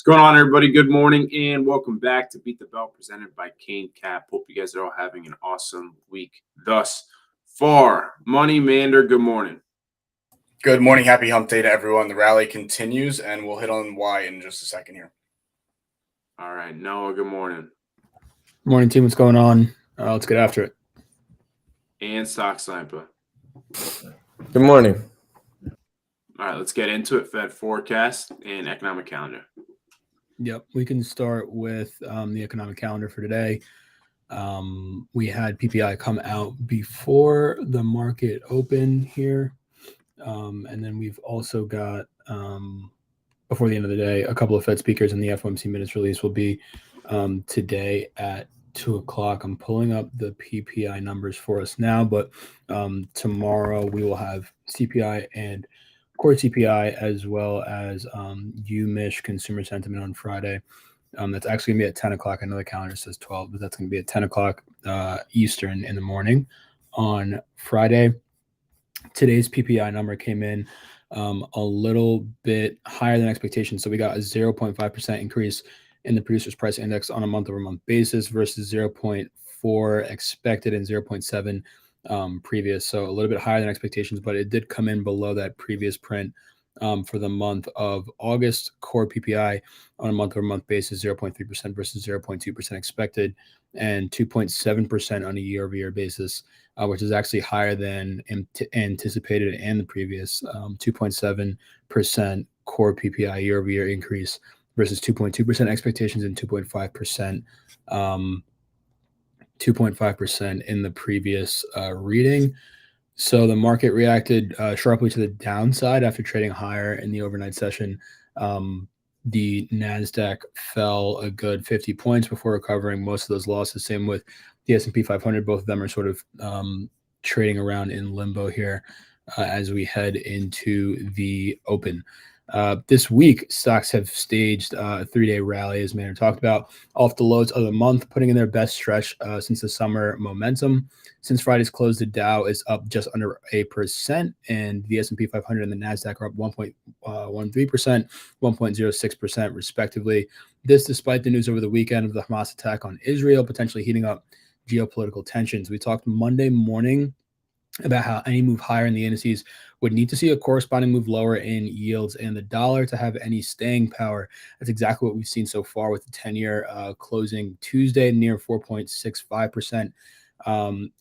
What's going on, everybody? Good morning and welcome back to Beat the Bell, presented by Kane Cap. Hope you guys are all having an awesome week thus far. Money Mander, good morning. Good morning. Happy hump day to everyone. The rally continues, and we'll hit on why in just a second here. All right, Noah, good morning. Morning, team. What's going on? Let's get after it. And Stock Snipa. Good morning. All right, let's get into it. Fed forecast and economic calendar. Yep, we can start with the economic calendar for today. We had PPI come out before the market open here. And then we've also got, before the end of the day, a couple of Fed speakers, and the FOMC minutes release will be today at 2 o'clock. I'm pulling up the PPI numbers for us now, but tomorrow we will have CPI and core CPI, as well as UMich consumer sentiment on Friday. That's actually going to be at 10 o'clock. I know the calendar says 12, but that's going to be at 10 o'clock Eastern in the morning on Friday. Today's PPI number came in a little bit higher than expectations. So we got a 0.5% increase in the producer's price index on a month-over-month basis versus 0.4 expected and 0.7 previous. So a little bit higher than expectations, but it did come in below that previous print for the month of August. Core PPI on a month-over-month basis, 0.3% versus 0.2% expected, and 2.7% on a year-over-year basis, which is actually higher than anticipated and the previous 2.7% core PPI year-over-year increase versus 2.2% expectations and 2.5% 2.5% in the previous reading. So the market reacted sharply to the downside after trading higher in the overnight session. The NASDAQ fell a good 50 points before recovering most of those losses. Same with the S&P 500. Both of them are sort of trading around in limbo here as we head into the open. This week, stocks have staged a 3-day rally, as Mander talked about, off the lows of the month, putting in their best stretch since the summer momentum. Since Friday's close, the Dow is up just under 1%, and the S&P 500 and the NASDAQ are up 1.13%, 1.06% respectively. This despite the news over the weekend of the Hamas attack on Israel, potentially heating up geopolitical tensions. We talked Monday morning about how any move higher in the indices would need to see a corresponding move lower in yields and the dollar to have any staying power. That's exactly what we've seen so far, with the 10-year closing Tuesday near 4.65%.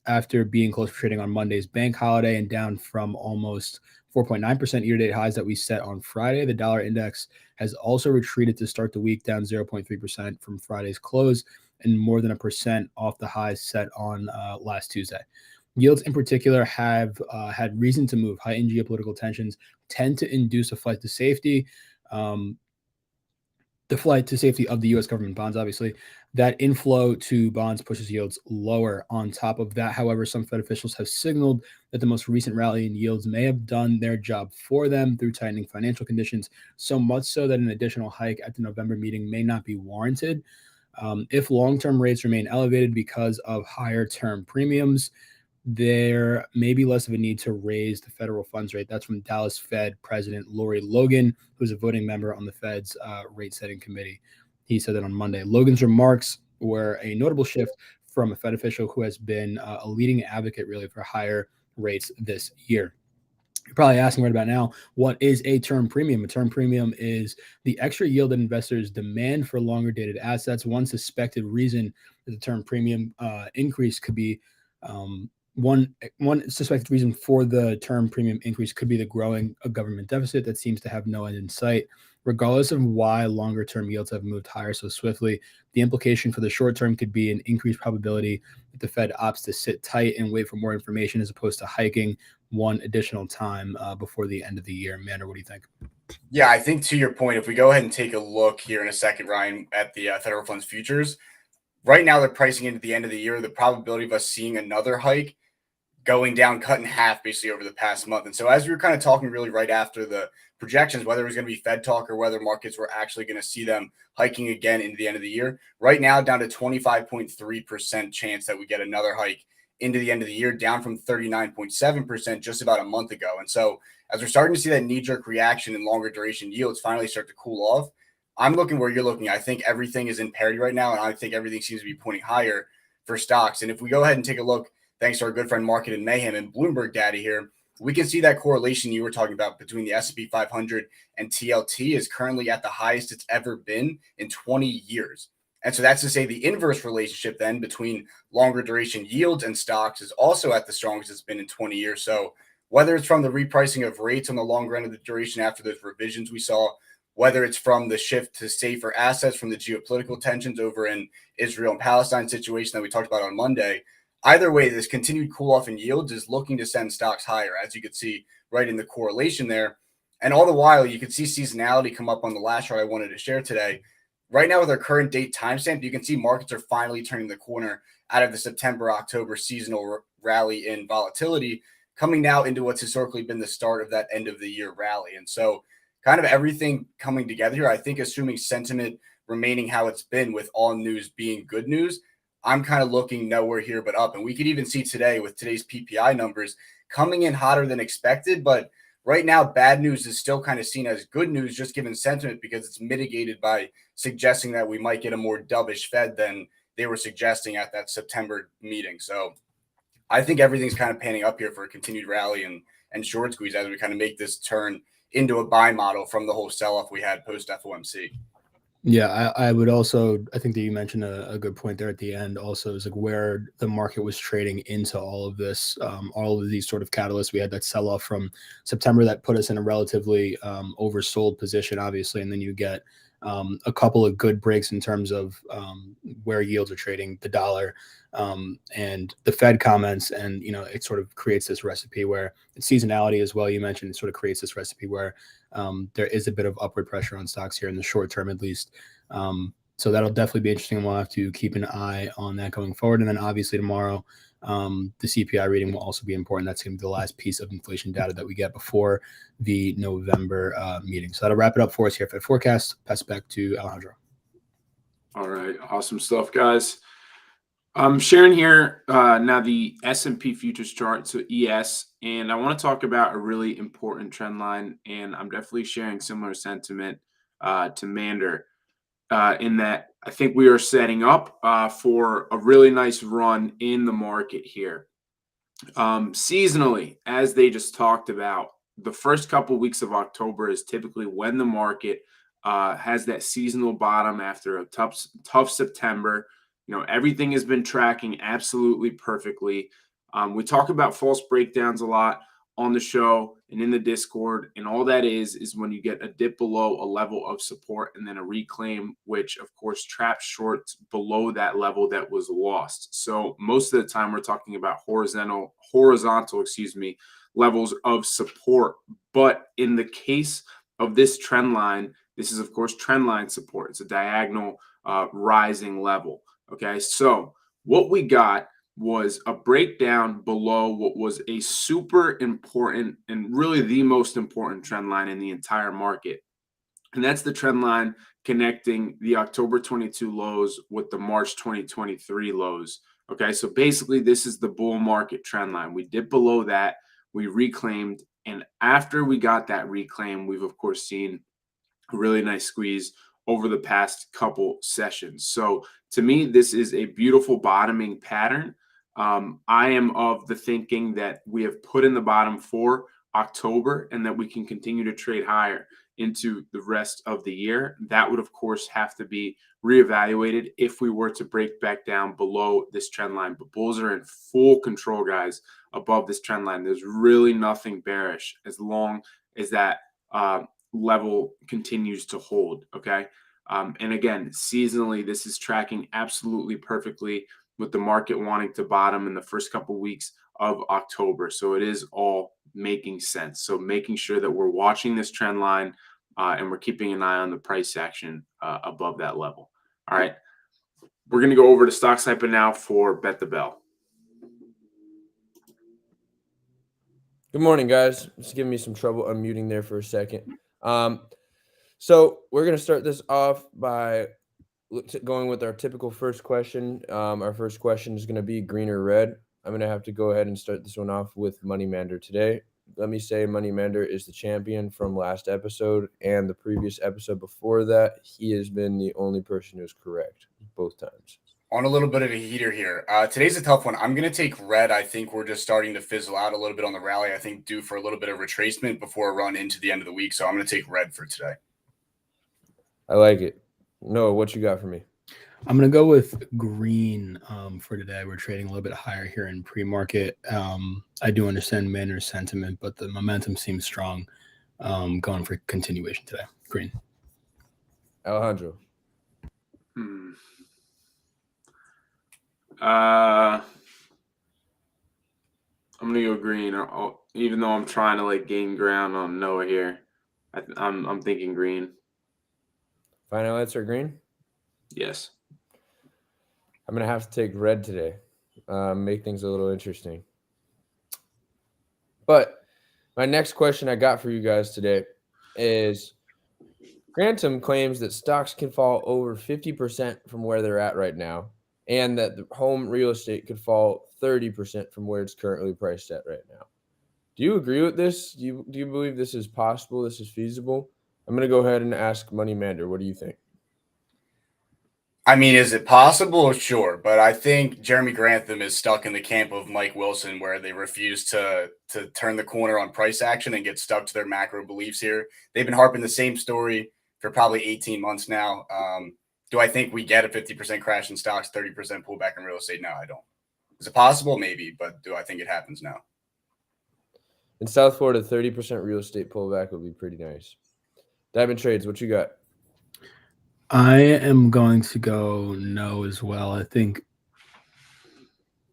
After being close for trading on Monday's bank holiday and down from almost 4.9% year-to-date highs that we set on Friday, the dollar index has also retreated to start the week, down 0.3% from Friday's close and more than 1% off the highs set on last Tuesday. Yields in particular have had reason to move. Heightened geopolitical tensions tend to induce a flight to safety. The flight to safety of the U.S. government bonds, obviously. That inflow to bonds pushes yields lower. On top of that, however, some Fed officials have signaled that the most recent rally in yields may have done their job for them through tightening financial conditions, so much so that an additional hike at the November meeting may not be warranted. If long-term rates remain elevated because of higher term premiums, there may be less of a need to raise the federal funds rate. That's from Dallas Fed President Lori Logan, who's a voting member on the Fed's rate-setting committee. He said that on Monday. Logan's remarks were a notable shift from a Fed official who has been a leading advocate, really, for higher rates this year. You're probably asking right about now, what is a term premium? A term premium is the extra yield that investors demand for longer dated assets. One suspected reason that the term premium increase could be one suspected reason for the term premium increase could be the growing government deficit that seems to have no end in sight. Regardless of why longer term yields have moved higher so swiftly, the implication for the short term could be an increased probability that the Fed opts to sit tight and wait for more information as opposed to hiking one additional time before the end of the year. Mander, what do you think? Yeah, I think to your point, if we go ahead and take a look here in a second, Ryan, at the federal funds futures, right now they're pricing into the end of the year the probability of us seeing another hike going down, cut in half basically over the past month. And so as we were kind of talking really right after the projections, whether it was going to be Fed talk or whether markets were actually going to see them hiking again into the end of the year, right now down to 25.3% chance that we get another hike into the end of the year, down from 39.7% just about a month ago. And so as we're starting to see that knee-jerk reaction in longer duration yields finally start to cool off, I'm looking where you're looking. I think everything is in parity right now, and I think everything seems to be pointing higher for stocks. And if we go ahead and take a look, thanks to our good friend Market and Mayhem and Bloomberg Daddy here, we can see that correlation you were talking about between the S&P 500 and TLT is currently at the highest it's ever been in 20 years. And so that's to say the inverse relationship then between longer duration yields and stocks is also at the strongest it's been in 20 years. So whether it's from the repricing of rates on the longer end of the duration after those revisions we saw, whether it's from the shift to safer assets from the geopolitical tensions over in Israel and Palestine situation that we talked about on Monday, either way, this continued cool off in yields is looking to send stocks higher, as you could see right in the correlation there. And all the while, you could see seasonality come up on the last chart I wanted to share today. Right now, with our current date timestamp, you can see markets are finally turning the corner out of the September-October seasonal rally in volatility, coming now into what's historically been the start of that end of the year rally. And so kind of everything coming together here, I think assuming sentiment remaining how it's been with all news being good news, I'm kind of looking nowhere here but up. And we could even see today with today's PPI numbers coming in hotter than expected. But right now, bad news is still kind of seen as good news, just given sentiment, because it's mitigated by suggesting that we might get a more dovish Fed than they were suggesting at that September meeting. So I think everything's kind of panning up here for a continued rally and short squeeze as we kind of make this turn into a buy model from the whole sell-off we had post FOMC. Yeah, I would also, I think that you mentioned a good point there at the end also, is like where the market was trading into all of this, all of these sort of catalysts. We had that sell-off from September that put us in a relatively oversold position, obviously, and then you get a couple of good breaks in terms of where yields are trading, the dollar, and the Fed comments, and it sort of creates this recipe where it's seasonality as well. You mentioned it sort of creates this recipe where there is a bit of upward pressure on stocks here in the short term, at least. So that'll definitely be interesting. We'll have to keep an eye on that going forward. And then obviously tomorrow, the CPI reading will also be important. That's going to be the last piece of inflation data that we get before the November meeting. So that'll wrap it up for us here for the forecast. Pass it back to Alejandro. All right. Awesome stuff, guys. I'm sharing here now the S&P futures chart, so ES, and I want to talk about a really important trend line, and I'm definitely sharing similar sentiment to Mander in that I think we are setting up for a really nice run in the market here. Seasonally, as they just talked about, the first couple weeks of October is typically when the market has that seasonal bottom after a tough September. Everything has been tracking absolutely perfectly. We talk about false breakdowns a lot on the show and in the Discord, and all that is when you get a dip below a level of support and then a reclaim, which of course traps shorts below that level that was lost. So most of the time we're talking about horizontal, levels of support. But in the case of this trend line, this is of course trend line support. It's a diagonal rising level. Okay, so what we got was a breakdown below what was a super important and really the most important trend line in the entire market. And that's the trend line connecting the October 22 lows with the March 2023 lows. Okay, so basically this is the bull market trend line. We dipped below that, we reclaimed, and after we got that reclaim, we've of course seen a really nice squeeze over the past couple sessions. So to me, this is a beautiful bottoming pattern. I am of the thinking that we have put in the bottom for October and that we can continue to trade higher into the rest of the year. That would, of course, have to be reevaluated if we were to break back down below this trend line. But bulls are in full control, guys, above this trend line. There's really nothing bearish as long as that level continues to hold. Okay. And again, seasonally, this is tracking absolutely perfectly with the market wanting to bottom in the first couple weeks of October. So it is all making sense. So making sure that we're watching this trend line and we're keeping an eye on the price action above that level. All right. We're going to go over to Stock Snipa now for Bet the Bell. Good morning, guys. It's giving me some trouble unmuting there for a second. So we're going to start this off by going with our typical first question. Our first question is going to be green or red. I'm going to have to go ahead and start this one off with Money Mander today. let me say Money Mander is the champion from last episode and the previous episode before that. He has been the only person who's correct both times. On a little bit of a heater here. Today's a tough one. I'm going to take red. I think we're just starting to fizzle out a little bit on the rally. I think due for a little bit of retracement before a run into the end of the week. So I'm going to take red for today. I like it. Noah, what you got for me? I'm going to go with green for today. We're trading a little bit higher here in pre-market. I do understand Mander's sentiment, but the momentum seems strong going for continuation today. Green. Alejandro. I'm gonna go green, even though I'm trying to like gain ground on Noah here. I'm thinking green. Final answer, green? Yes. I'm going to have to take red today. Make things a little interesting. But my next question I got for you guys today is Grantham claims that stocks can fall over 50% from where they're at right now, and that the home real estate could fall 30% from where it's currently priced at right now. Do you agree with this? Do you believe this is possible? This is feasible? I'm going to go ahead and ask Money Mander. What do you think? I mean, is it possible? Sure. But I think Jeremy Grantham is stuck in the camp of Mike Wilson, where they refuse to turn the corner on price action and get stuck to their macro beliefs here. They've been harping the same story for probably 18 months now. Do I think we get a 50% crash in stocks, 30% pullback in real estate? No, I don't. Is it possible? Maybe. But do I think it happens? No. In South Florida, 30% real estate pullback would be pretty nice. Diamond Trades, what you got? I am going to go no as well. I think,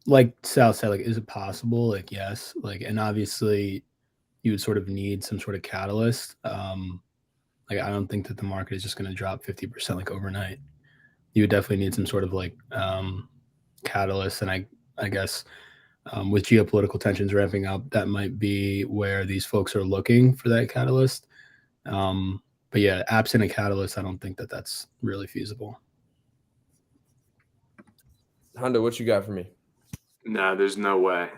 like Sal said, like, is it possible? Like, yes. Like, and obviously, you would sort of need some sort of catalyst. Like, I don't think that the market is just going to drop 50% like overnight. You would definitely need some sort of like catalyst, and I guess with geopolitical tensions ramping up, that might be where these folks are looking for that catalyst. But yeah, absent a catalyst, I don't think that that's really feasible. Honda, what you got for me? No, there's no way.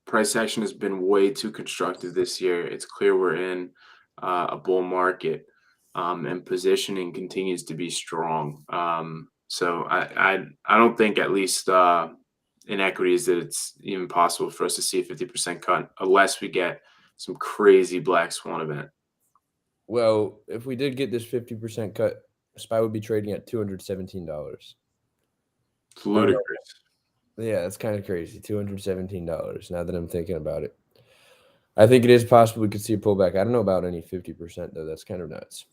Price action has been way too constructive this year. It's clear we're in a bull market, and positioning continues to be strong. So I don't think, at least in equities, that it's even possible for us to see a 50% cut unless we get some crazy black swan event. Well, if we did get this 50% cut, SPY would be trading at $217. It's ludicrous. Yeah, that's kind of crazy. $217, now that I'm thinking about it. I think it is possible we could see a pullback. I don't know about any 50%, though. That's kind of nuts.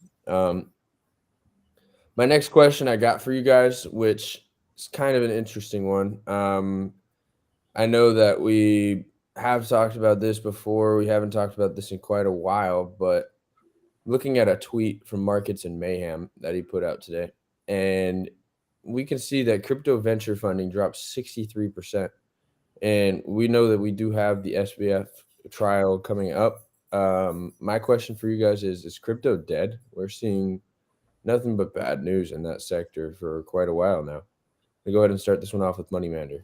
My next question I got for you guys, which is kind of an interesting one. I know that we have talked about this before. We haven't talked about this in quite a while, but looking at a tweet from Markets and Mayhem that he put out today, and we can see that crypto venture funding dropped 63%. And we know that we do have the SBF trial coming up. My question for you guys is crypto dead? We're seeing nothing but bad news in that sector for quite a while now. We'll go ahead and start this one off with Money Mander.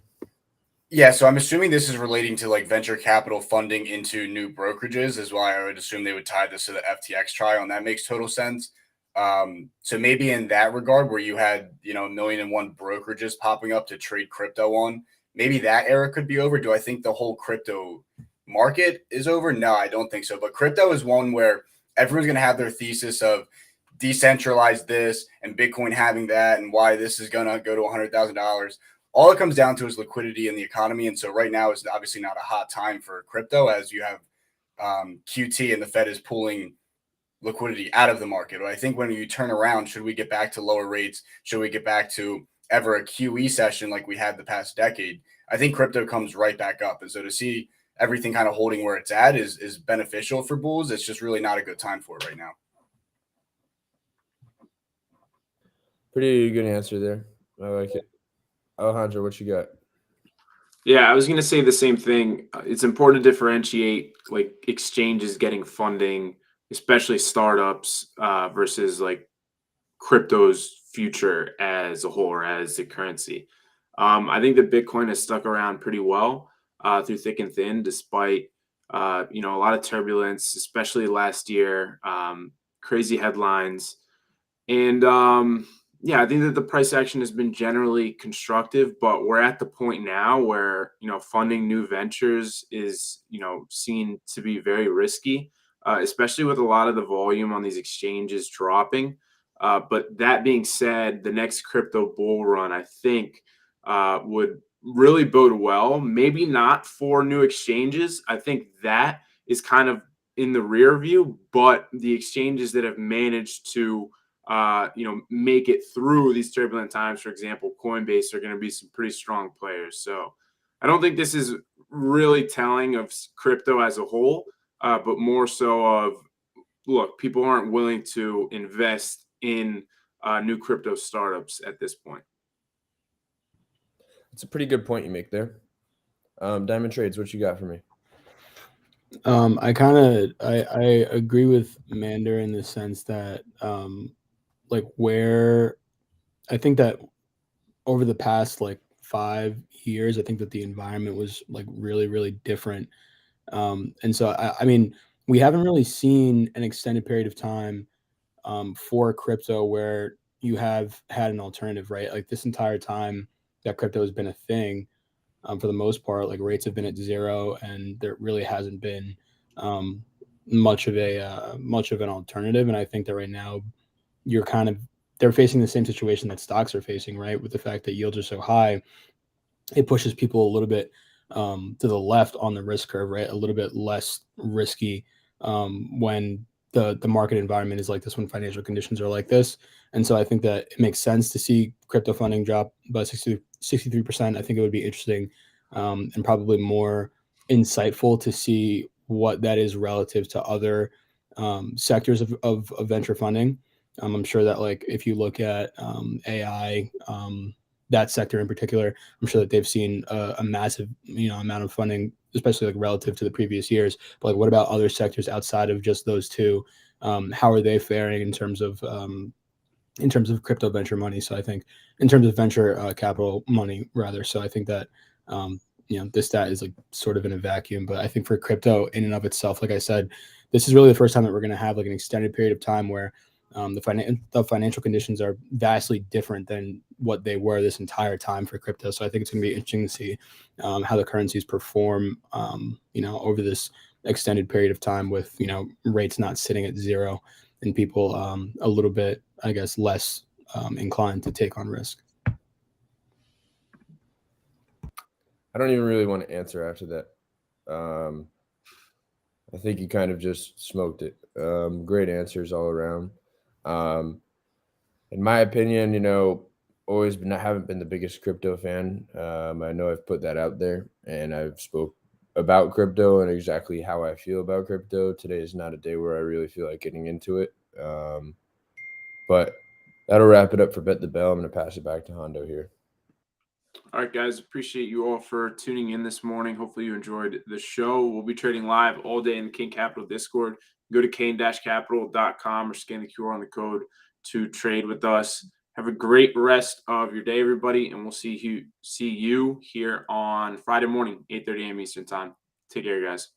Yeah, so I'm assuming this is relating to like venture capital funding into new brokerages, is why I would assume they would tie this to the FTX trial, and that makes total sense. So maybe in that regard, where you had, you know, 1,000,001 brokerages popping up to trade crypto on, maybe that era could be over. Do I think the whole crypto market is over? No, I don't think so. But crypto is one where everyone's going to have their thesis of decentralize this and Bitcoin having that, and why this is going to go to $100,000. All it comes down to is liquidity in the economy. And so right now is obviously not a hot time for crypto, as you have QT and the Fed is pulling liquidity out of the market. But I think when you turn around, should we get back to lower rates? Should we get back to ever a QE session like we had the past decade? I think crypto comes right back up. And so to see everything kind of holding where it's at is beneficial for bulls. It's just really not a good time for it right now. Pretty good answer there. I like it. Alejandro, what you got? Yeah, I was going to say the same thing. It's important to differentiate like exchanges getting funding, especially startups, versus like crypto's future as a whole, or as a currency. I think that Bitcoin has stuck around pretty well through thick and thin, despite You know, a lot of turbulence, especially last year, crazy headlines. And yeah, I think that the price action has been generally constructive, but we're at the point now where, you know, funding new ventures is, you know, seen to be very risky, especially with a lot of the volume on these exchanges dropping. But that being said, the next crypto bull run, I think, would really bode well. Maybe not for new exchanges. I think that is kind of in the rear view, but the exchanges that have managed to you know, make it through these turbulent times. For example, Coinbase are going to be some pretty strong players. So I don't think this is really telling of crypto as a whole, but more so of, look, people aren't willing to invest in new crypto startups at this point. It's a pretty good point you make there. Diamond Trades, what you got for me? I agree with Mander in the sense that like where I think that over the past like 5 years, I think that the environment was like really different. And so I mean, we haven't really seen an extended period of time for crypto where you have had an alternative, right? Like this entire time that crypto has been a thing, for the most part, like rates have been at zero, and there really hasn't been um, much of an alternative. And I think that right now you're kind of they're facing the same situation that stocks are facing, right? With the fact that yields are so high, it pushes people a little bit to the left on the risk curve, right? A little bit less risky when the market environment is like this, when financial conditions are like this. And so I think that it makes sense to see crypto funding drop by 63%. I think it would be interesting and probably more insightful to see what that is relative to other sectors of venture funding. I'm sure that like if you look at AI, that sector in particular, I'm sure that they've seen a massive, amount of funding, especially like relative to the previous years. But like, what about other sectors outside of just those two? How are they faring in terms of crypto venture money? So I think in terms of venture capital money, rather. So I think that this stat is like sort of in a vacuum. But I think for crypto in and of itself, like I said, this is really the first time that we're going to have like an extended period of time where the financial conditions are vastly different than what they were this entire time for crypto. So I think it's going to be interesting to see how the currencies perform, over this extended period of time with, rates not sitting at zero and people a little bit, I guess, less inclined to take on risk. I don't even really want to answer after that. I think you kind of just smoked it. Great answers all around. In my opinion, haven't been the biggest crypto fan. I know I've put that out there, and I've spoke about crypto and exactly how I feel about crypto. Today is not a day where I really feel like getting into it. But that'll wrap it up for Bet the Bell. I'm going to pass it back to Hondo here. All right, guys, appreciate you all for tuning in this morning. Hopefully you enjoyed the show. We'll be trading live all day in the King Capital Discord. Go to kane-capital.com or scan the QR on the code to trade with us. Have a great rest of your day, everybody, and we'll see you here on Friday morning, 8:30 a.m. Eastern time. Take care, guys.